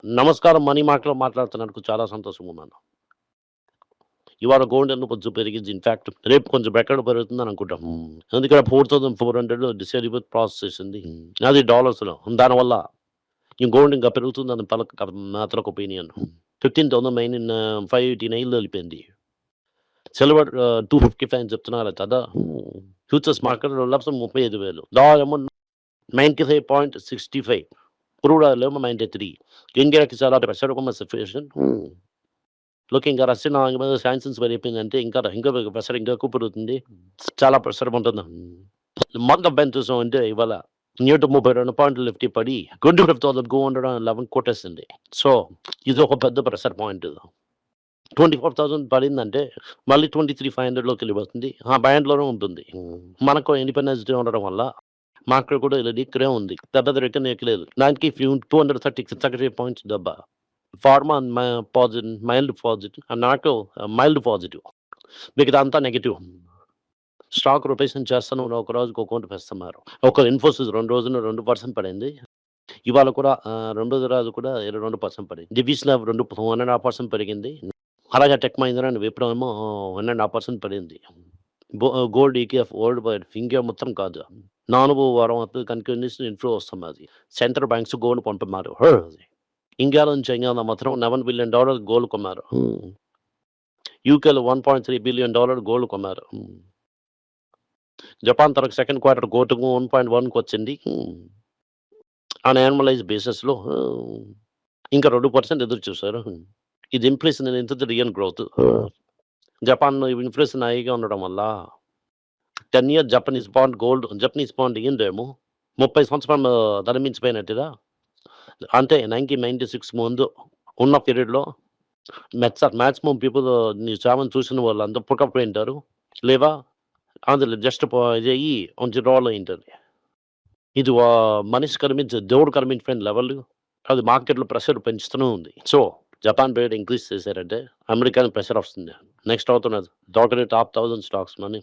నమస్కారం. మనీ మాటలో మాట్లాడుతున్నందుకు చాలా సంతోషంగా ఉన్నాను. ఇవాళ గోల్డ్ ఎందుకు కొంచెం పెరిగింది. ఇన్‌ఫాక్ట్ రేపు కొంచెం ఎక్కడ పెరుగుతుందని అనుకుంటాం. ఎందుకంటే 4400 డిసైడబుల్ ప్రాసెస్ చేసింది. అది డాలర్స్‌లో. దానివల్ల ఈ గోల్డ్ ఇంకా పెరుగుతుందని మాత్రలకు ఒపీనియన్. 15,000 మెయిన్ 589లో వెళ్ళిపోయింది. సిల్వర్ 255 అని చెప్తున్నారు కదా! ఫ్యూచర్స్ మార్కెట్‌లో లక్ష 35,000. డాలర్ ఏమో 95.65. క్రూడ్ ఆయిల్ ఏమో 93. ఇండియాకి చాలా ప్రెషర్ ఉన్న సిట్యుయేషన్. లుకింగ్ రష్యన్ మీద శాంక్షన్స్ పెరిగిపోయిందంటే ఇంకా ప్రెషర్ ఇంకా ఎక్కువ పెరుగుతుంది. చాలా ప్రెషర్ ఉంటుంది. మంత్ ఆఫ్ బెంచ్ చూసామంటే ఇవాళ న్యూట 32 పాయింట్లు లిఫ్ట్ పడి 25,211 కొట్టేసింది. సో ఇది ఒక పెద్ద ప్రెషర్ పాయింట్. 24,000 పడిందంటే మళ్ళీ 23,500లోకి వెళ్ళిపోతుంది. ఆ బ్యాండ్‌లోనే ఉంటుంది. మనకు ఇండిపెండెన్స్ డే ఉండడం వల్ల మార్కెట్ కూడా ఇలా ఇక్కడే ఉంది. పెద్దది రిటర్న్ ఎక్కలేదు. దానికి 230 పాయింట్స్ దెబ్బ. Pharma mild positive. నాకు మైల్డ్ పాజిటివ్. మిగతాదంతా నెగెటివ్. స్టాక్ రొటేషన్ చేస్తాను. ఒక రోజుకి ఒక కౌంటర్ వేస్తున్నారు. ఒక ఇన్ఫోసిస్ 2 రోజులు 2% పడింది. ఇవాళ కూడా రెండో రోజు కూడా 22% పడింది. డివిషన్ 1.5% పెరిగింది. అలాగే టెక్ మహీంద్రా అండ్ విప్రో ఏమో 1.5% పడింది. Gold ETF world wide India మొత్తం కాదు. 4వ వారం కంటిన్యూస్ ఇన్‌ఫ్లో వస్తున్నది. సెంట్రల్ బ్యాంక్స్ గోల్డ్ కొంటున్నారు. ఇండియాలో నుంచి చైనా మాత్రం $11 బిలియన్ గోల్డ్ కొన్నారు. యూకేలో $1.3 బిలియన్ గోల్డ్ కొన్నారు. జపాన్ తనకు సెకండ్ క్వార్టర్ గోల్డ్ 1.1కి వచ్చింది. ఆన్ యాన్యువలైజ్ బేసిస్‌లో ఇంకా 2% ఎదురు చూసారు. ఇది ఇన్ఫ్లేషన్ ఇంత రియల్ గ్రోత్. జపాన్‌లో ఇన్ఫ్లేషన్ హైగా ఉండడం వల్ల 10 ఇయర్ జపనీస్ బాండ్ ఏందేమో 30 సంవత్సరాలు ధర మించిపోయినట్టుగా. అంటే 1996 ముందు ఉన్న పీరియడ్‌లో మాక్సిమం పీపుల్ నీ చావని చూసిన వాళ్ళంతా పుట్టకపోయి ఉంటారు. లేదా అందులో జస్ట్ ఇదయ్యి కొంచెం రోల్ అయ్యుంటది. ఇది మనిషి దేవుడు కనిపించిన లెవెల్. అది మార్కెట్‌లో ప్రెషర్ పెంచుతూనే ఉంది. సో, జపాన్ రేట్ ఇంక్రీజ్ చేశారంటే అమెరికాకి ప్రెషర్ వస్తుంది. నెక్స్ట్ అవుతున్నది. టాప్ 1000 స్టాక్స్ మనీ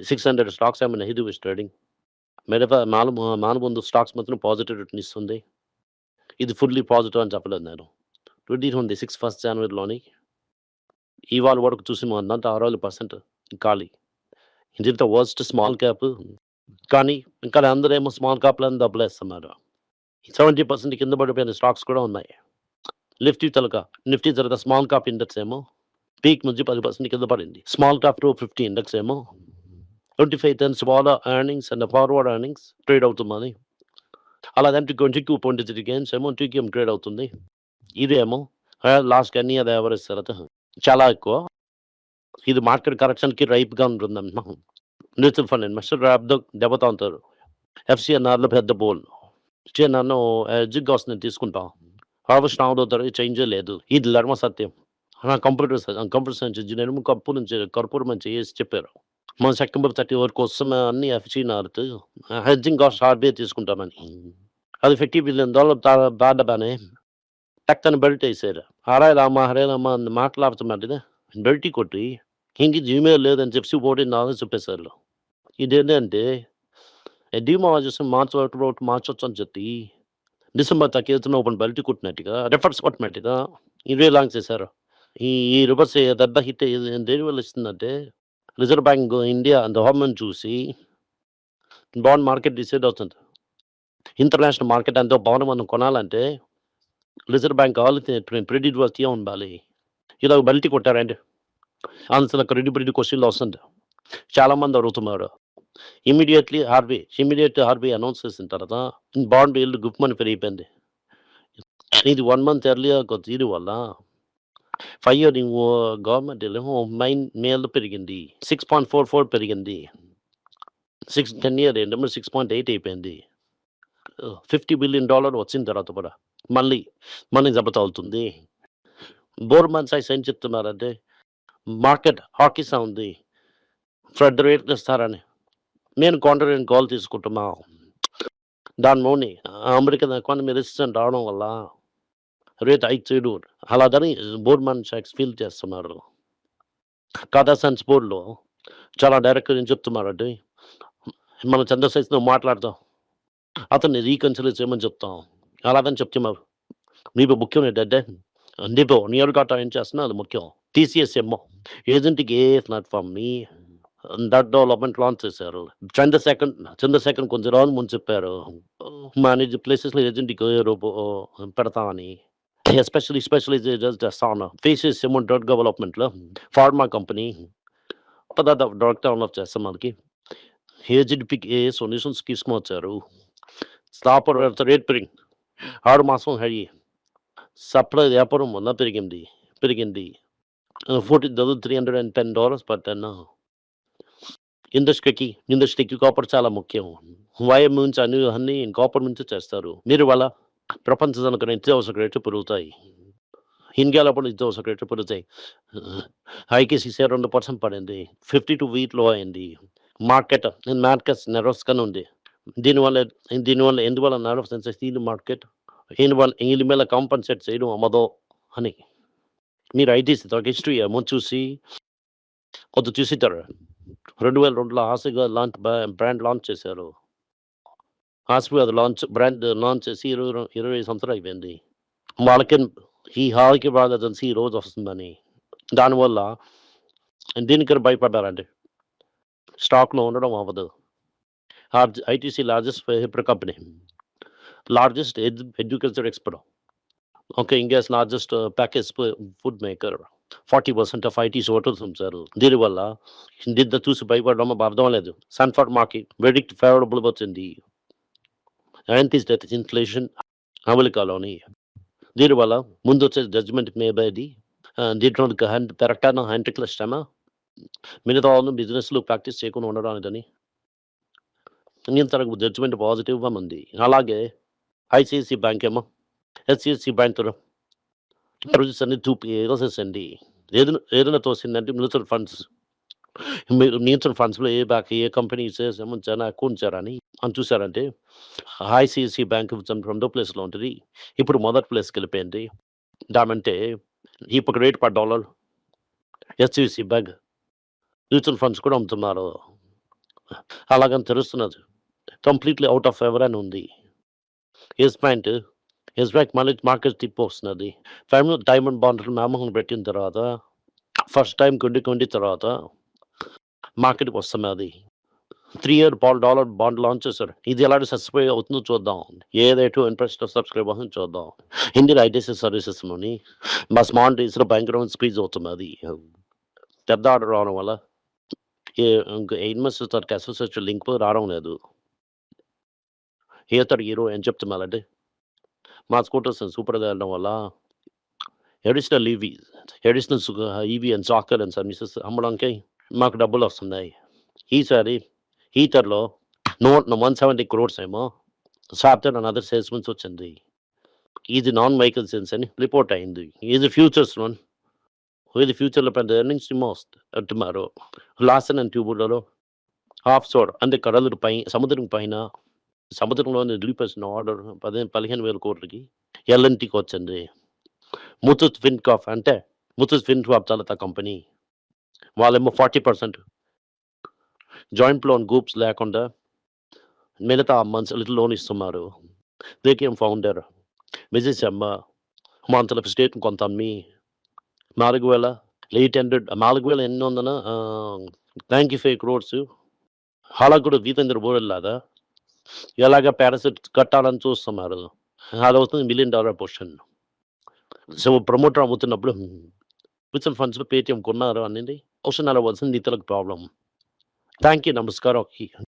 600 స్టాక్స్ ఏమో నెగెటివ్ ట్రేడింగ్. మిగతా మానుముందు స్టాక్స్ మాత్రం పాజిటివ్ రిటర్న్ ఇస్తుంది. ఇది ఫుల్లీ పాజిటివ్ అని చెప్పలేదు నేను. 2026 ఫస్ట్ జనవరిలోని ఇవాళ వరకు చూసి అంతా 60% ఖాళీ. దీంతో వర్స్ట్ స్మాల్ క్యాప్. కానీ ఇంకా అందరేమో స్మాల్ క్యాప్‌లని డబ్బులేస్తున్నారు. 70% కింద పడిపోయిన స్టాక్స్ కూడా ఉన్నాయి. నిఫ్టీ తర్వాత స్మాల్ క్యాప్ ఇండెక్స్ ఏమో పీక్ నుంచి 10% కింద పడింది. స్మాల్ క్యాప్ 250 ఇండెక్స్ ఏమో 25 tens small earnings and forward earnings trade అవుతుందని. అలాగంటే 22.3 గేమ్స్ ఏమో 2 ట్రేడ్ అవుతుంది. ఇదేమో లాస్ట్ 10 ఇయర్ యావరేజ్ తర్వాత చాలా ఎక్కువ. ఇది మార్కెట్ కరెక్షన్‌కి రైప్‌గా ఉంటుందమ్మా. మ్యూచువల్ ఫండ్ ఇన్వెస్టర్ దెబ్బతా ఉంటారు. ఎఫ్‌సిఎన్ఆర్‌లో పెద్ద బోల్. ఎఫ్‌సిఎన్ఆర్‌ను ఎడ్జ్‌గా వస్తుంది తీసుకుంటాం. హార్వెస్ట్ అవుతారు చేంజే లేదు. ఇది ధర్మ సత్యం. కంప్యూటర్ సైన్స్ ఇంజినీర్ కర్పూరం నుంచి చేసి చెప్పారు. మన సెప్టెంబర్ 30 వరకు వస్తున్న అన్ని ఎఫ్‌సిఎన్ఆర్‌తో హెడ్జింగ్ కాస్ట్ ఆర్‌బీఐ తీసుకుంటామని. అది $50 బిలియన్ దాటగానే టక్కన బెల్ట్ ఏసారు. హరే రామ అని మాట్లాడుతున్నట్టుగా బెల్ట్ కొట్టి ఇంక జీమెయిల్ లేదని చెప్పి $14 చెప్పేసారు. ఇదేంటంటే డిమానిటైజేషన్ మార్చొచ్చు అని చెప్పి డిసెంబర్ 30న ఓపెన్ బెల్ట్ కొట్టినట్టుగా రివర్స్ కొట్టినట్టుగా ఇవే లాంచ్ చేశారు. ఈ రివర్స్ దెబ్బ హిట్ దేనివల్ల ఇస్తుందంటే రిజర్వ్ బ్యాంక్ ఇండియా గవర్నమెంట్ చూసి బాండ్ మార్కెట్ డిసైడ్ అవుతుంది. ఇంటర్నేషనల్ మార్కెట్ ఎంతో బాండ్ మనం కొనాలంటే రిజర్వ్ బ్యాంక్ క్రెడిట్ వర్తీగా ఉండాలి. ఇలా బెల్ట్ కొట్టారండి. అందులో క్రెడిబిలిటీ క్వెషన్‌లో వస్తుంది. చాలామంది అడుగుతున్నారు. ఇమ్మీడియేట్ ఆర్‌బీఐ అనౌన్స్ చేసిన తర్వాత బాండ్ ఈల్డ్ గుప్పుమని పెరిగిపోయింది. ఇది 1 మంత్ ఎర్లియర్ దీని వల్ల 5 ఇయర్ గవర్నమెంట్ ఏమో మేలో పెరిగింది. 6.44 పెరిగింది. 10 ఇయర్ ఏంటేమో 6.8 అయిపోయింది. $50 బిలియన్ వచ్చిన తర్వాత కూడా మళ్ళీ మనీ దెబ్బ తగులుతుంది. గోల్డ్‌మాన్ సాక్స్ ఏం చెప్తున్నారంటే మార్కెట్ హాకీసా ఉంది. ఫ్రెడ్ రేట్ ఇస్తారని. నేను కాంట్రారియం కాల్ తీసుకుంటున్నా. దానిలోని అమెరికన్ ఎకానమీ రెసిస్టెంట్ రావడం వల్ల రేట్ హైక్ చేయడు. అలాగని గోల్డ్‌మాన్ సాక్స్ ఫీల్ చేస్తున్నారు. టాటా సన్స్ బోర్డ్‌లో చాలా డైరెక్ట్‌గా ఏం చెప్తున్నారంటే మనం చంద్రశేఖర్‌తో మాట్లాడతాం. అతన్ని రీకన్సిడర్ చేయమని చెప్తాం. అలాగని చెప్తున్నారు. మీకు ముఖ్యం ఏంటంటే నీకు నియర్ గా ఏం చేస్తున్నా అది ముఖ్యం. టీసీఎస్ ఏమో ఏజెంట్‌కి ప్లాట్‌ఫార్మ్‌ని డెవలప్‌మెంట్ లాంచ్ చేశారు. చంద్రశేఖర్ కొంచెం రోజుల ముందు చెప్పారు. మేనేజ్ ప్లేసెస్‌లో ఏజెంట్‌కి పెడతామని. ఎస్పెషల్లీ స్పెషలైజేషన్స్ చేస్తా ఉన్నాం. ఫేసెస్ ఏమో డ్రగ్ డెవలప్‌మెంట్‌లో ఫార్మా కంపెనీ పదార్థ డ్రగ్ డెవలప్ చేస్తాం మనకి. ఏజెంట్‌కి సొల్యూషన్స్ తీసుకొనొచ్చారు. కాపర్ రేట్ పెరిగింది. 6 మాసం అయ్యి సప్లై వ్యాపారం మొన్న పెరిగింది. 14,310 పర్ టన్. ఇండస్ట్రీకి కాపర్ చాలా ముఖ్యం. వైర్ నుంచి అన్నీ కాపర్ నుంచి చేస్తారు. మీరు వల్ల ప్రపంచ జనక నిత్యావసర రేట్లు పెరుగుతాయి. ఇండియాలో కూడా నిత్యావసర రేట్లు పెరుగుతాయి. ఐకేసీసీ 2% పడింది. 52 వీట్ లో అయింది. మార్కెట్ నెరోస్‌గానే ఉంది. దీనివల్ల దీనివల్ల ఎందువల్ల నార్వ్ సెన్సిటివ్ మార్కెట్ వీళ్ళ మీద కాంపెన్సేట్ చేయడం అవ్వదో అని. మీరు ఐటీసీ హిస్టరీ ఏమో చూసింటారు. 2002లో హాసిగా బ్రాండ్ లాంచ్ చేశారు. హాస్పి అది బ్రాండ్ లాంచ్ చేసి 20 సంవత్సరాలు అయిపోయింది. వాళ్ళకి ఈ హాల్‌కి ఏజెన్సీ ఈ రోజు వస్తుందని. దానివల్ల దీనికని భయపడ్డారండి. స్టాక్‌లో ఉండడం అవ్వదు. ITC largest paper company. Largest agriculture exporter. Okay. India's largest package food maker. 40% of ITs voters ఉంచారు. దీనివల్ల దీంతో చూసి భయపడడం అర్థం లేదు. సన్‌ఫర్డ్ మాకి వెర్డిక్ట్ ఫేవరబుల్ వచ్చింది. యాంటీస్టేటిక్ ఇన్ఫ్లేషన్ అమెరికాలోని. దీనివల్ల ముందొచ్చే జడ్జ్‌మెంట్ మే బై ది దీంట్లో పెరగటాన హ్యాండ్రిక్‌ల శ్రమ మిగతా వాళ్ళు బిజినెస్‌లో ప్రాక్టీస్ చేయకుండా ఉండడానికని. తనకు జడ్జ్‌మెంట్ పాజిటివ్‌గా ఉంది. అలాగే ఐసీఐసీ బ్యాంక్ ఏమో హెచ్‌డిఎఫ్‌సి బ్యాంక్‌లో సర్వీసెస్ అన్ని తోసేసండి. ఏదైనా తోసిందంటే మ్యూచువల్ ఫండ్స్‌లో ఏ కంపెనీ ఏమో చాలా ఎక్కువ ఉంచారని చూసారంటే ఐసీఐసీ బ్యాంక్ రెండో ప్లేస్‌లో ఉంటది. ఇప్పుడు మొదటి ప్లేస్‌కెళ్ళిపోయింది. దామంటే ఇప్పుడు rate per dollar HDFC bank mutual funds కూడా అమ్ముతున్నారు. అలాగని తెలుస్తున్నది. కంప్లీట్‌లీ ఔట్ ఆఫ్ ఫేవర్ అని ఉంది. యెస్ బ్యాంక్ మళ్ళీ మార్కెట్ తిప్పొస్తున్నది. డైమండ్ బాండ్‌లు వ్యామోహం పెట్టిన తర్వాత ఫస్ట్ టైమ్ 2020 తర్వాత మార్కెట్‌కి వస్తున్నది. 3 ఇయర్ డాలర్ బాండ్ లాంచ్ చేశారు. ఇది ఎలాంటి సబ్స్క్రైబ్ అవుతుందో చూద్దాం. ఏ రేటు ఇంట్రెస్ట్ సబ్స్క్రైబ్ అవుతుందో చూద్దాం. ఇండియన్ ఐటీసీ సర్వీసెస్‌లోని మా స్మాల్ డేస్‌లో భయంకరమైన స్క్వీజ్ అవుతున్నది. పెద్ద ఆర్డర్ రావడం వల్ల ఇంకా ఇన్వెస్టర్స్‌కి అసోసియేషన్ లింక్ రావడం లేదు. హీరో ఏం చెప్తున్నారంటే మా స్కూటర్స్ సూపర్‌గా వెళ్ళడం వల్ల additional EV and software and services అమ్మడానికి మాకు డబ్బులొస్తున్నాయి. ఈసారి హీటర్‌లో 170 క్రోర్స్ ఏమో సాఫ్ట్‌వేర్ అండ్ అదర్ సేల్స్‌మెన్స్ వచ్చింది. ఇది నాన్ వెహికల్ సేల్స్ అని రిపోర్ట్ అయింది. ఇది ఫ్యూచర్‌లో పెద్ద ఎర్నింగ్స్ ఏమో అంటున్నారు. లార్సెన్ అండ్ ట్యూబర్‌లో ఆఫ్‌షోర్ అంటే సముద్రం పైన సముద్రంలోని రిలీజ్ ఆర్డర్ 15,000 కోట్లకి ఎల్ఎన్‌టీకి వచ్చింది. ముతూట్ ఫిన్కార్ప్ చాలా కంపెనీ. వాళ్ళేమో 40% జాయింట్ లోన్ గ్రూప్స్ లేకుండా మిగతా లిటిల్ లోన్ ఇస్తున్నారు. దేకేఎం ఫౌండర్ విజయ్ శర్మ మంతల స్టేట్ కొంత అమ్మి 4,895 క్రోర్స్ అలా కూడా వీరేంద్ర బోరెల్లాగా ఎలాగ పారాసైట్ కట్టాలని చూస్తున్నారు. అదవుతుంది $1 మిలియన్ పొజిషన్. సో ప్రమోటర్ అమ్ముతున్నప్పుడు మ్యూచువల్ ఫండ్స్‌లో పేటీఎం కొన్నారు అనేది అవసరం అవ్వాల్సింది ఇతరులకు ప్రాబ్లమ్. Thank you. నమస్కారం.